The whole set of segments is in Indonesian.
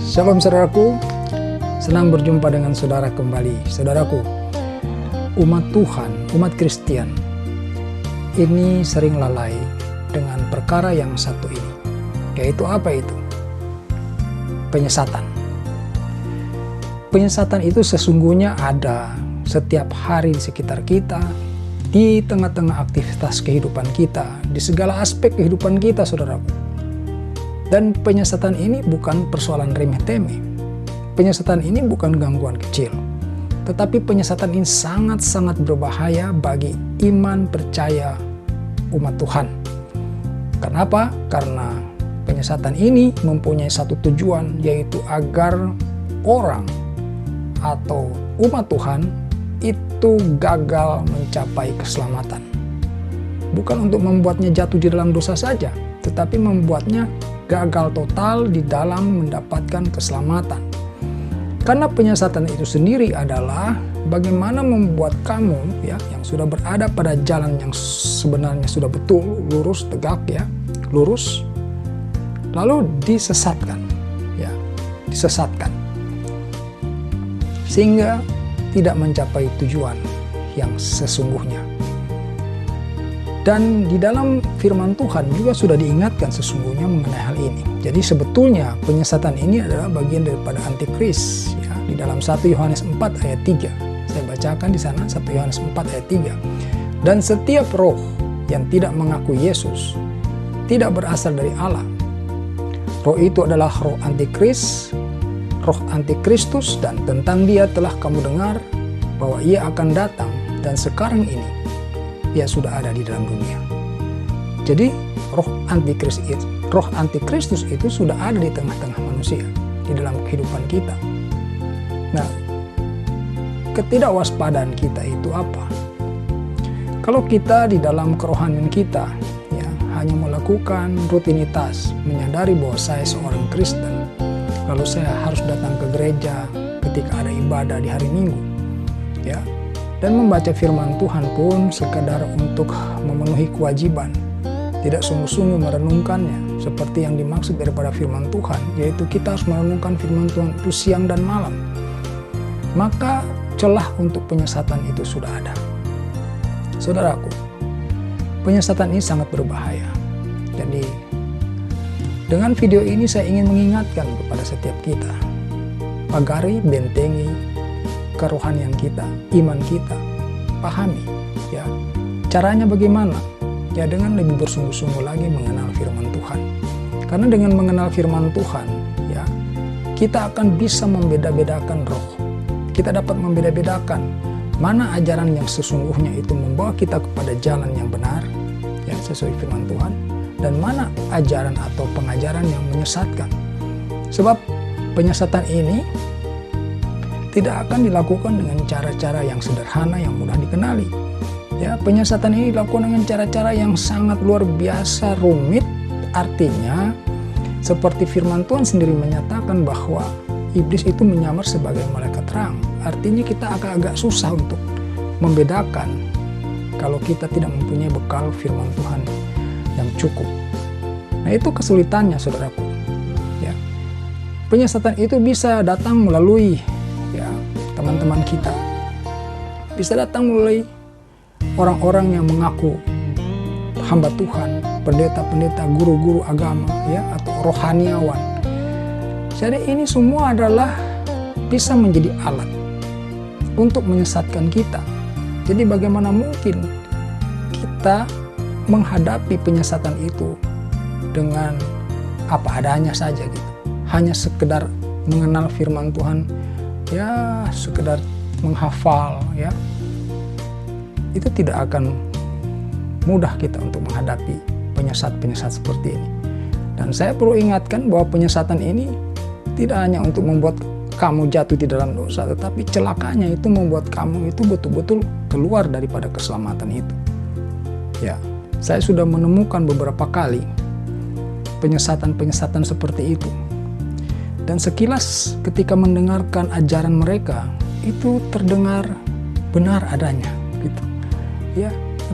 Shalom saudaraku, senang berjumpa dengan saudara kembali. Saudaraku, umat Tuhan, umat Kristen ini sering lalai dengan perkara yang satu ini, yaitu apa itu? Penyesatan. Penyesatan itu sesungguhnya ada setiap hari di sekitar kita, di tengah-tengah aktivitas kehidupan kita, di segala aspek kehidupan kita, saudaraku. Dan penyesatan ini bukan persoalan remeh-temeh. Penyesatan ini bukan gangguan kecil. Tetapi penyesatan ini sangat-sangat berbahaya bagi iman percaya umat Tuhan. Kenapa? Karena penyesatan ini mempunyai satu tujuan, yaitu agar orang atau umat Tuhan itu gagal mencapai keselamatan. Bukan untuk membuatnya jatuh di dalam dosa saja, tetapi membuatnya gagal total di dalam mendapatkan keselamatan. Karena penyesatan itu sendiri adalah bagaimana membuat kamu yang sudah berada pada jalan yang sebenarnya sudah betul, lurus, tegak lurus, lalu disesatkan disesatkan sehingga tidak mencapai tujuan yang sesungguhnya. Dan di dalam firman Tuhan juga sudah diingatkan sesungguhnya mengenai hal ini. Jadi sebetulnya penyesatan ini adalah bagian daripada antikris. Di dalam 1 Yohanes 4 ayat 3. Saya bacakan di sana 1 Yohanes 4 ayat 3. Dan setiap roh yang tidak mengaku Yesus tidak berasal dari Allah. Roh itu adalah roh antikris, roh antikristus, dan tentang dia telah kamu dengar bahwa ia akan datang, dan sekarang ini ia sudah ada di dalam dunia. Jadi roh antikristus itu sudah ada di tengah-tengah manusia, di dalam kehidupan kita. Nah, ketidakwaspadaan kita itu apa? Kalau kita di dalam kerohanian kita hanya melakukan rutinitas, menyadari bahwa saya seorang Kristen, lalu saya harus datang ke gereja ketika ada ibadah di hari Minggu, dan membaca firman Tuhan pun sekadar untuk memenuhi kewajiban, tidak sungguh-sungguh merenungkannya seperti yang dimaksud daripada firman Tuhan, yaitu kita harus merenungkan firman Tuhan itu siang dan malam, maka celah untuk penyesatan itu sudah ada. Saudaraku, penyesatan ini sangat berbahaya. Jadi dengan video ini saya ingin mengingatkan kepada setiap kita, pagari, bentengi kerohanian kita, iman kita, pahami caranya bagaimana, dengan lebih bersungguh-sungguh lagi mengenal firman Tuhan. Karena dengan mengenal firman Tuhan kita akan bisa membeda-bedakan roh. Kita dapat membeda-bedakan mana ajaran yang sesungguhnya itu membawa kita kepada jalan yang benar sesuai firman Tuhan, dan mana ajaran atau pengajaran yang menyesatkan. Sebab penyesatan ini tidak akan dilakukan dengan cara-cara yang sederhana yang mudah dikenali. Penyesatan ini dilakukan dengan cara-cara yang sangat luar biasa rumit. Artinya seperti firman Tuhan sendiri menyatakan bahwa iblis itu menyamar sebagai malaikat terang. Artinya kita agak susah untuk membedakan kalau kita tidak mempunyai bekal firman Tuhan yang cukup. Nah, itu kesulitannya, saudaraku. Penyesatan itu bisa datang melalui teman-teman kita, bisa datang melalui orang-orang yang mengaku hamba Tuhan, pendeta-pendeta, guru-guru agama, atau rohaniawan. Jadi ini semua adalah bisa menjadi alat untuk menyesatkan kita. Jadi bagaimana mungkin kita menghadapi penyesatan itu dengan apa adanya saja gitu, hanya sekedar mengenal firman Tuhan, sekedar menghafal, itu tidak akan mudah kita untuk menghadapi penyesat seperti ini. Dan saya perlu ingatkan bahwa penyesatan ini tidak hanya untuk membuat kamu jatuh di dalam dosa, tetapi celakanya itu membuat kamu itu betul-betul keluar daripada keselamatan itu. Saya sudah menemukan beberapa kali penyesatan seperti itu. Dan sekilas ketika mendengarkan ajaran mereka, itu terdengar benar adanya gitu.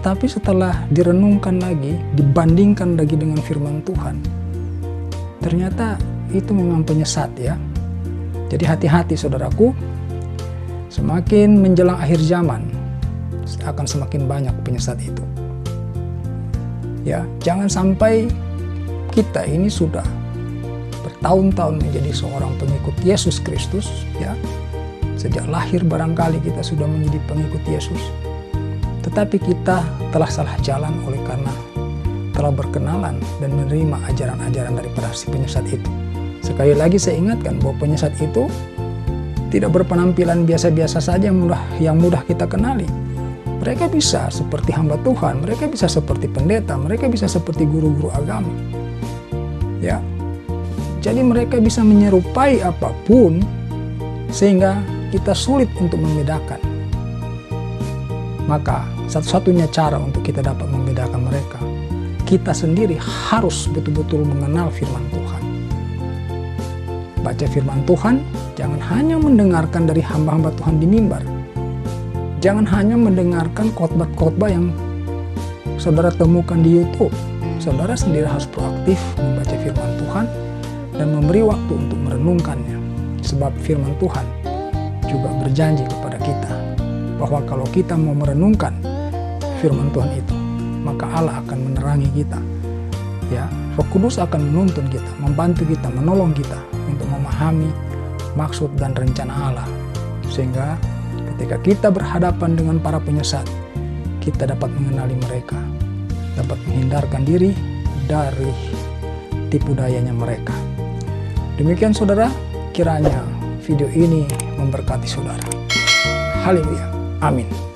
Tetapi setelah direnungkan lagi, dibandingkan lagi dengan firman Tuhan, ternyata itu memang penyesat Jadi hati-hati saudaraku, semakin menjelang akhir zaman akan semakin banyak penyesat itu. Ya, jangan sampai kita ini sudah bertahun-tahun menjadi seorang pengikut Yesus Kristus, ya. Sejak lahir barangkali kita sudah menjadi pengikut Yesus, tetapi kita telah salah jalan oleh karena telah berkenalan dan menerima ajaran-ajaran daripada si penyesat itu. Sekali lagi saya ingatkan bahwa penyesat itu tidak berpenampilan biasa-biasa saja yang mudah kita kenali. Mereka bisa seperti hamba Tuhan, mereka bisa seperti pendeta, mereka bisa seperti guru-guru agama. Ya. Jadi mereka bisa menyerupai apapun sehingga kita sulit untuk membedakan. Maka satu-satunya cara untuk kita dapat membedakan mereka, kita sendiri harus betul-betul mengenal firman Tuhan. Baca firman Tuhan, jangan hanya mendengarkan dari hamba-hamba Tuhan di mimbar. Jangan hanya mendengarkan khotbah-khotbah yang saudara temukan di YouTube. Saudara sendiri harus proaktif membaca firman Tuhan dan memberi waktu untuk merenungkannya. Sebab firman Tuhan juga berjanji kepada kita bahwa kalau kita mau merenungkan firman Tuhan itu, maka Allah akan menerangi kita. Ya, Roh Kudus akan menuntun kita, membantu kita, menolong kita untuk memahami maksud dan rencana Allah. Sehingga ketika kita berhadapan dengan para penyesat, kita dapat mengenali mereka, dapat menghindarkan diri dari tipu dayanya mereka. Demikian saudara, kiranya video ini memberkati saudara. Haleluya. Amin.